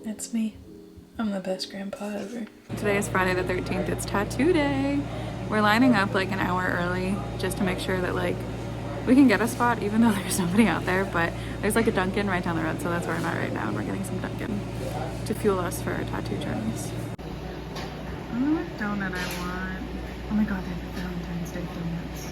It's me. I'm the best grandpa ever. Today is Friday the 13th. It's tattoo day. We're lining up like an hour early just to make sure that like we can get a spot even though there's nobody out there, but there's like a Dunkin' right down the road, so that's where I'm at right now, and we're getting some Dunkin' to fuel us for our tattoo journeys. What donut I want? Oh my god, they have Valentine's Day donuts.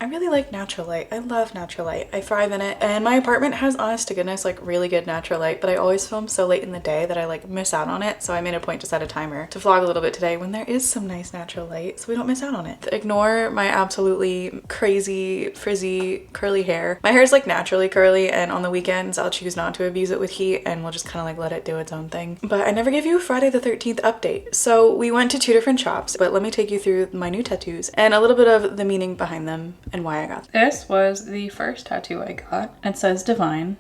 I really like natural light. I love natural light. I thrive in it. And my apartment has, honest to goodness, like really good natural light, but I always film so late in the day that I like miss out on it. So I made a point to set a timer to vlog a little bit today when there is some nice natural light so we don't miss out on it. Ignore my absolutely crazy, frizzy, curly hair. My hair is like naturally curly, and on the weekends I'll choose not to abuse it with heat and we'll just kind of like let it do its own thing. But I never gave you a Friday the 13th update. So we went to 2 different shops, but let me take you through my new tattoos and a little bit of the meaning behind them and why I got them. This was the first tattoo I got. It says Divine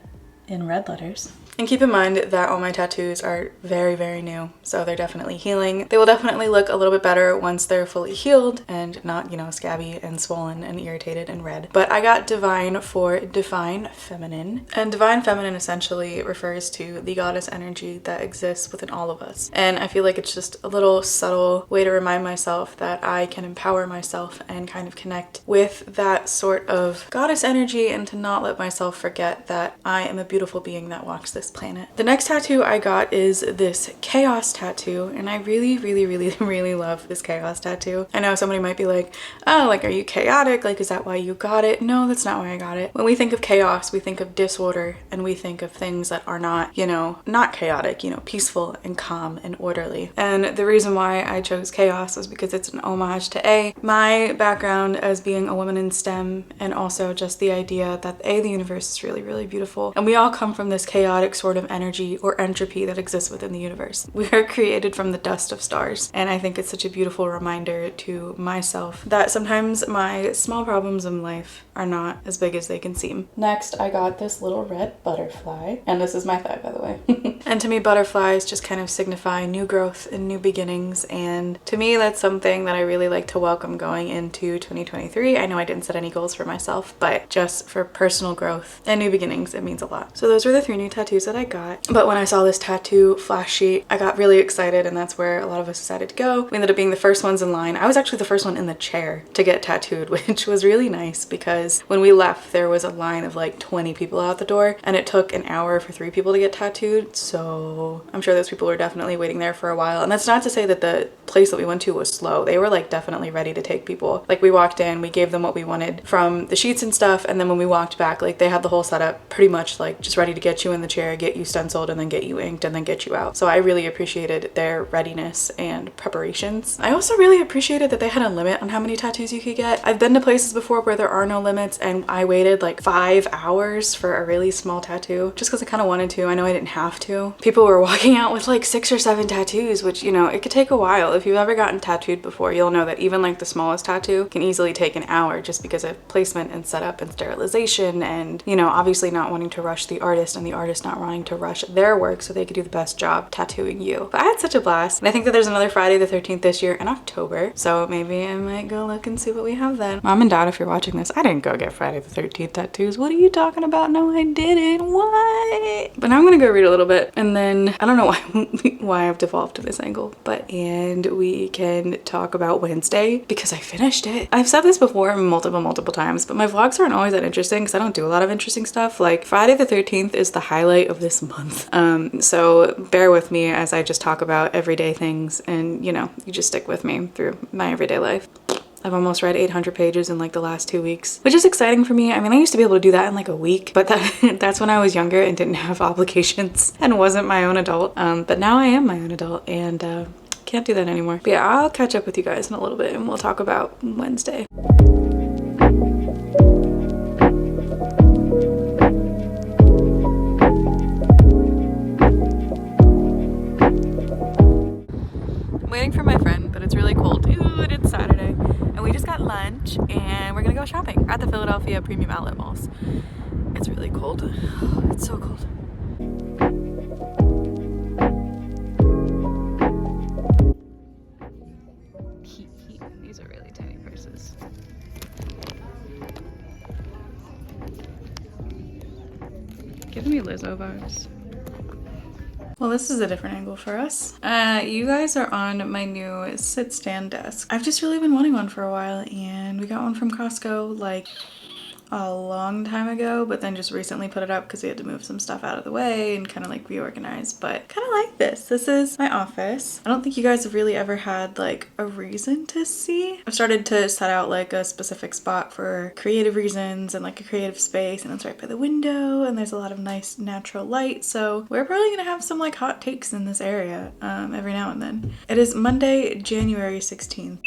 in red letters. And keep in mind that all my tattoos are very, very new, so they're definitely healing. They will definitely look a little bit better once they're fully healed and not, you know, scabby and swollen and irritated and red. But I got Divine for Divine Feminine. And Divine Feminine essentially refers to the goddess energy that exists within all of us. And I feel like it's just a little subtle way to remind myself that I can empower myself and kind of connect with that sort of goddess energy, and to not let myself forget that I am a beautiful being that walks this planet. The next tattoo I got is this chaos tattoo, and I really, really, really, really love this chaos tattoo. I know somebody might be like, oh, like, are you chaotic? Like, is that why you got it? No, that's not why I got it. When we think of chaos, we think of disorder, and we think of things that are not, you know, not chaotic, you know, peaceful and calm and orderly. And the reason why I chose chaos was because it's an homage to my background as being a woman in STEM, and also just the idea that the universe is really, really beautiful, and we all come from this chaotic sort of energy or entropy that exists within the universe. We are created from the dust of stars, and I think it's such a beautiful reminder to myself that sometimes my small problems in life are not as big as they can seem. Next, I got this little red butterfly, and this is my thigh, by the way. And to me, butterflies just kind of signify new growth and new beginnings, and to me that's something that I really like to welcome going into 2023. I know I didn't set any goals for myself, but just for personal growth and new beginnings, it means a lot. So those were the 3 new tattoos that I got. But when I saw this tattoo flash sheet, I got really excited, and that's where a lot of us decided to go. We ended up being the first ones in line. I was actually the first one in the chair to get tattooed, which was really nice because when we left there was a line of like 20 people out the door, and it took an hour for 3 people to get tattooed. So I'm sure those people were definitely waiting there for a while. And that's not to say that the place that we went to was slow. They were like definitely ready to take people. Like, we walked in, we gave them what we wanted from the sheets and stuff, and then when we walked back, like, they had the whole setup pretty much like just ready to get you in the chair, get you stenciled, and then get you inked, and then get you out. So I really appreciated their readiness and preparations. I also really appreciated that they had a limit on how many tattoos you could get. I've been to places before where there are no limits, and I waited like 5 hours for a really small tattoo just because I kind of wanted to. I know I didn't have to. People were walking out with like 6 or 7 tattoos, which, you know, it could take a while. If you've ever gotten tattooed before, you'll know that even like the smallest tattoo can easily take an hour just because of placement and setup and sterilization, and, you know, obviously not wanting to rush the artist and the artist not wanting to rush their work so they could do the best job tattooing you. But I had such a blast, and I think that there's another Friday the 13th this year in October, so maybe I might go look and see what we have then. Mom and Dad, if you're watching this, I didn't go get Friday the 13th tattoos. What are you talking about? No, I didn't. What? But now I'm gonna go read a little bit, and then I don't know why I've devolved to this angle, and we can talk about Wednesday because I finished it. I've said this before multiple times, but my vlogs aren't always that interesting because I don't do a lot of interesting stuff. Like, Friday the 13th is the highlight of this month. So bear with me as I just talk about everyday things, and, you know, you just stick with me through my everyday life. I've almost read 800 pages in like the last 2 weeks, which is exciting for me. I mean, I used to be able to do that in like a week, but that's when I was younger and didn't have obligations and wasn't my own adult. But now I am my own adult, and can't do that anymore. But yeah, I'll catch up with you guys in a little bit, and we'll talk about Wednesday. Waiting for my friend, but it's really cold. Dude, it's Saturday, and we just got lunch, and we're gonna go shopping at the Philadelphia Premium Outlet Malls. It's really cold. It's so cold. These are really tiny purses. Giving me Lizzo Tattoo vibes. Well, this is a different angle for us. You guys are on my new sit stand desk. I've just really been wanting one for a while, and we got one from Costco like a long time ago, but then just recently put it up because we had to move some stuff out of the way and kind of like reorganize. But kind of like this. This is my office. I don't think you guys have really ever had like a reason to see. I've started to set out like a specific spot for creative reasons and like a creative space, and it's right by the window, and there's a lot of nice natural light. So we're probably gonna have some like hot takes in this area every now and then. It is Monday, January 16th.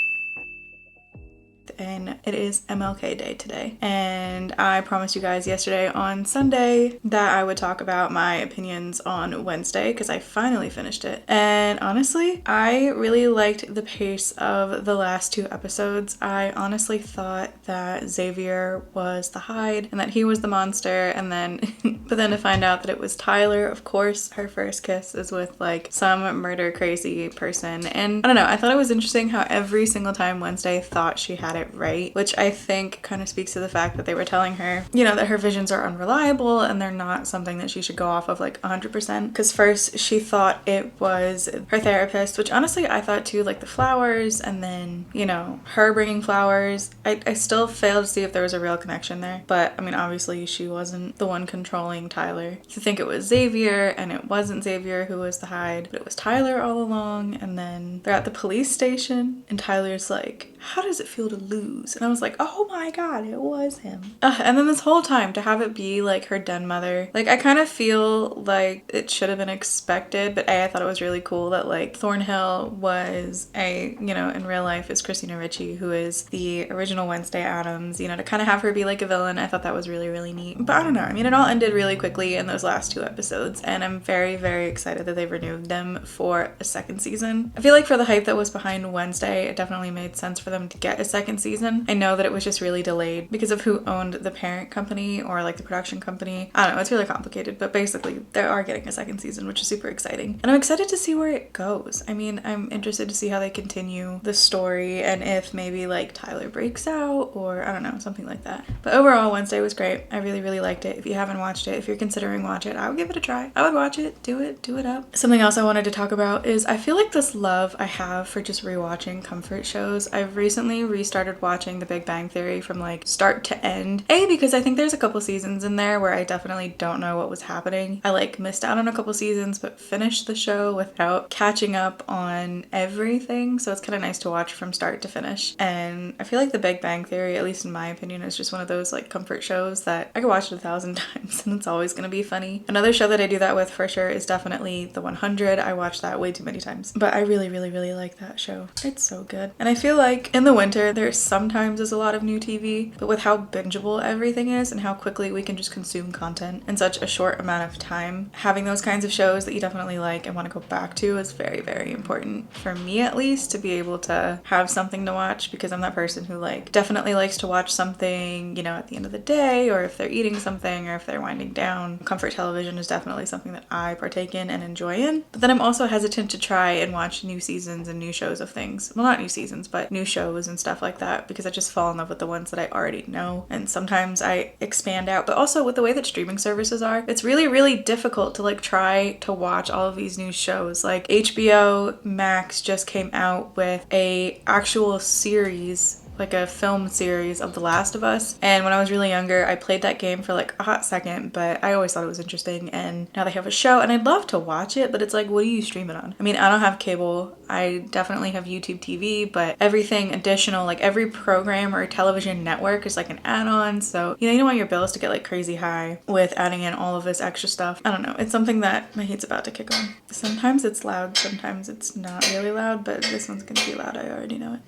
And it is MLK Day today. And I promised you guys yesterday on Sunday that I would talk about my opinions on Wednesday because I finally finished it. And honestly, I really liked the pace of the last 2 episodes. I honestly thought that Xavier was the Hyde and that he was the monster, and then but then to find out that it was Tyler. Of course, her first kiss is with like some murder crazy person. And I don't know, I thought it was interesting how every single time Wednesday thought she had it right, which I think kind of speaks to the fact that they were telling her, you know, that her visions are unreliable and they're not something that she should go off of like 100%. Because first she thought it was her therapist, which honestly I thought too, like the flowers, and then, you know, her bringing flowers. I still failed to see if there was a real connection there, but I mean obviously she wasn't the one controlling Tyler. To think it was Xavier, and it wasn't Xavier who was the Hyde, but it was Tyler all along. And then they're at the police station and Tyler's like, how does it feel to lose? And I was like, oh my god, it was him. And then this whole time to have it be like her den mother, like I kind of feel like it should have been expected, but I thought it was really cool that like Thornhill was you know, in real life is Christina Ricci, who is the original Wednesday Addams, you know, to kind of have her be like a villain. I thought that was really, really neat. But I don't know, I mean, it all ended really quickly in those last 2 episodes, and I'm very, very excited that they've renewed them for a 2nd season. I feel like for the hype that was behind Wednesday, it definitely made sense for them to get a 2nd season. I know that it was just really delayed because of who owned the parent company or like the production company. I don't know, it's really complicated, but basically they are getting a 2nd season, which is super exciting. And I'm excited to see where it goes. I mean, I'm interested to see how they continue the story and if maybe like Tyler breaks out or I don't know, something like that. But overall, Wednesday was great. I really, really liked it. If you haven't watched it, if you're considering watch it, I would give it a try. I would watch it, do it up. Something else I wanted to talk about is I feel like this love I have for just rewatching comfort shows. I've recently restarted watching The Big Bang Theory from like start to end. Because I think there's a couple seasons in there where I definitely don't know what was happening. I like missed out on a couple seasons but finished the show without catching up on everything, so it's kind of nice to watch from start to finish. And I feel like The Big Bang Theory, at least in my opinion, is just one of those like comfort shows that I could watch it 1,000 times and it's always gonna be funny. Another show that I do that with for sure is definitely The 100. I watched that way too many times, but I really, really, really like that show. It's so good. And I feel like in the winter there sometimes is a lot of new TV, but with how bingeable everything is and how quickly we can just consume content in such a short amount of time, having those kinds of shows that you definitely like and want to go back to is very, very important for me, at least, to be able to have something to watch, because I'm that person who like definitely likes to watch something, you know, at the end of the day, or if they're eating something or if they're winding down. Comfort television is definitely something that I partake in and enjoy in, but then I'm also hesitant to try and watch new seasons and new shows of things. Well, not new seasons, but new shows and stuff like that, because I just fall in love with the ones that I already know, and sometimes I expand out. But also with the way that streaming services are, it's really, really difficult to like try to watch all of these new shows. Like HBO Max just came out with a actual series, like a film series of The Last of Us, and when I was really younger I played that game for like a hot second, but I always thought it was interesting, and now they have a show and I'd love to watch it, but it's like, what do you stream it on? I mean, I don't have cable. I definitely have YouTube TV, but everything additional, like every program or television network is like an add-on, so you know, you don't want your bills to get like crazy high with adding in all of this extra stuff. I don't know, it's something that my heat's about to kick on. Sometimes it's loud, sometimes it's not really loud, but this one's gonna be loud, I already know it.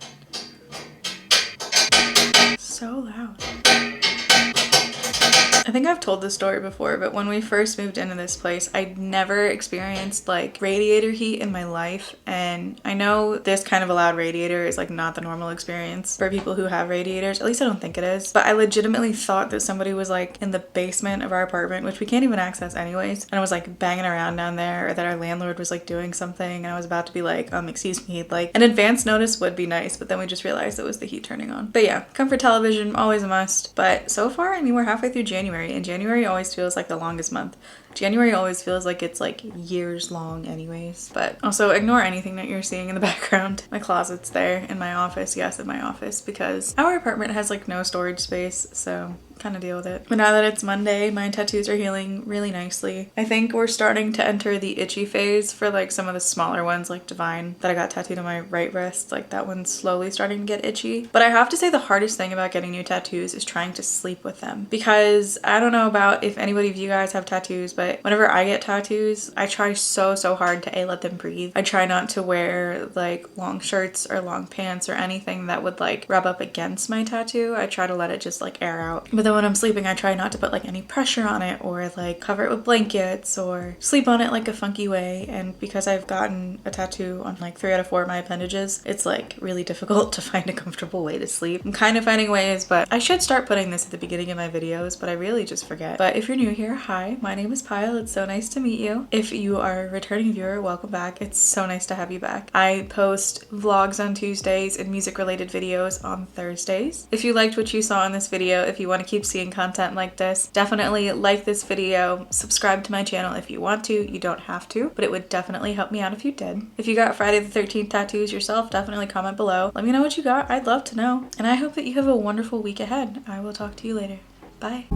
So loud. I think I've told this story before, but when we first moved into this place, I'd never experienced like radiator heat in my life. And I know this kind of a loud radiator is like not the normal experience for people who have radiators. At least I don't think it is. But I legitimately thought that somebody was like in the basement of our apartment, which we can't even access anyways, and I was like banging around down there, or that our landlord was like doing something, and I was about to be like, excuse me, like an advance notice would be nice, but then we just realized it was the heat turning on. But yeah, comfort television, always a must. But so far, I mean, we're halfway through January, and January always feels like the longest month. January always feels like it's like years long anyways. But also ignore anything that you're seeing in the background. My closet's there in my office. Yes, in my office, because our apartment has like no storage space, so kind of deal with it. But now that it's Monday, my tattoos are healing really nicely. I think we're starting to enter the itchy phase for like some of the smaller ones, like Divine that I got tattooed on my right wrist. Like that one's slowly starting to get itchy. But I have to say the hardest thing about getting new tattoos is trying to sleep with them, because I don't know about if anybody of you guys have tattoos, but whenever I get tattoos, I try so hard to let them breathe. I try not to wear like long shirts or long pants or anything that would like rub up against my tattoo. I try to let it just like air out. But then when I'm sleeping, I try not to put like any pressure on it or like cover it with blankets or sleep on it like a funky way. And because I've gotten a tattoo on like 3 out of 4 of my appendages, it's like really difficult to find a comfortable way to sleep. I'm kind of finding ways, but I should start putting this at the beginning of my videos, but I really just forget. But if you're new here, hi, my name is Pyle. It's so nice to meet you. If you are a returning viewer, welcome back. It's so nice to have you back. I post vlogs on Tuesdays and music related videos on Thursdays. If you liked what you saw in this video, if you want to keep seeing content like this, definitely like this video, subscribe to my channel if you want to. You don't have to, but it would definitely help me out if you did. If you got Friday the 13th tattoos yourself, definitely comment below. Let me know what you got. I'd love to know. And I hope that you have a wonderful week ahead. I will talk to you later. Bye.